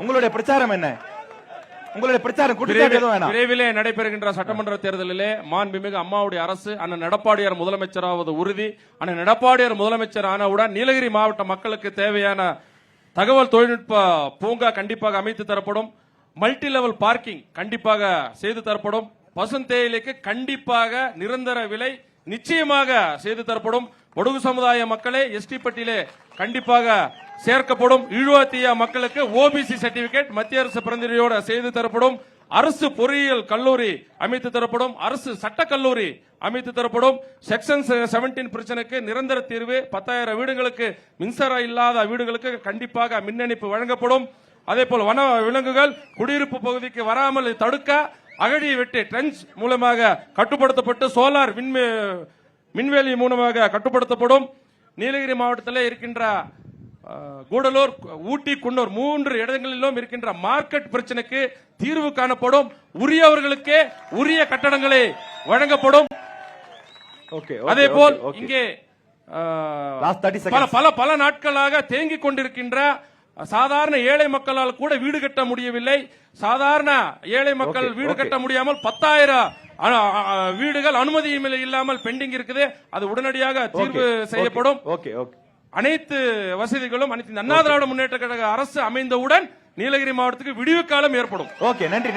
உங்களுடைய பிரச்சாரம் என்ன? உங்களுடைய பிரச்சாரம் விரைவிலே நடைபெறுகின்ற சட்டமன்ற தேர்தலிலே மாண்புமிகு அம்மாவுடைய அரசு அண்ணன் எடப்பாடியார் முதலமைச்சராவது உறுதி. அண்ணன் எடப்பாடியார் முதலமைச்சர் ஆனவுடன் நீலகிரி மாவட்ட மக்களுக்கு தேவையான தகவல் தொழில்நுட்ப பூங்கா கண்டிப்பாக அமைத்து தரப்படும். மல்டி லெவல் பார்க்கிங் கண்டிப்பாக செய்து தரப்படும். பசுந்தேயிலைக்கு கண்டிப்பாக நிரந்தர விலை நிச்சயமாக செய்து தரப்படும். ஒடுகு சமுதாய மக்களே எஸ்டி பட்டியலே கண்டிப்பாக சேர்க்கப்படும். ஈழவாத்திய மக்களுக்கு ஓபிசி சர்டிபிகேட் மத்திய அரசு பிரதிநிதியோடு செய்து தரப்படும். அரசு பொறியியல் கல்லூரி அமைத்து தரப்படும். அரசு சட்டக்கல்லூரி அமைத்து தரப்படும். செக்ஷன் 17 பிரச்சனைக்கு நிரந்தர தீர்வு. 10,000 வீடுகளுக்கு மின்சாரம் இல்லாத வீடுகளுக்கு கண்டிப்பாக மின் இணைப்பு வழங்கப்படும். அதே போல் வன விலங்குகள் குடியிருப்பு பகுதிக்கு வராமல் தடுக்க அகழியை வெட்டி ட்ரெஞ்ச் மூலமாக கட்டுப்படுத்தப்பட்டு சோலார் மின்வேலி மூலமாக கட்டுப்படுத்தப்படும். நீலகிரி மாவட்டத்தில் இருக்கின்ற கூடலூர், ஊட்டி, குன்னூர் 3 இடங்களிலும் இருக்கின்ற மார்க்கெட் பிரச்சனைக்கு தீர்வு காணப்படும். உரியவர்களுக்கே உரிய கட்டடங்களை வழங்கப்படும். அதே போல் இங்கே பல நாட்களாக தேங்கிக் கொண்டிருக்கின்ற சாதாரண ஏழை மக்களால் கூட வீடு கட்ட முடியவில்லை. சாதாரண ஏழை மக்கள் வீடு கட்ட முடியாமல் 10,000 வீடுகள் அனுமதி இல்லாமல் பெண்டிங் இருக்குது. அது உடனடியாக தீர்வு செய்யப்படும். அனைத்து வசதிகளும் அனைத்து அண்ணா திராவிட முன்னேற்ற கழக அரசு அமைந்தவுடன் நீலகிரி மாவட்டத்துக்கு விடிவு காலம் ஏற்படும். நன்றி.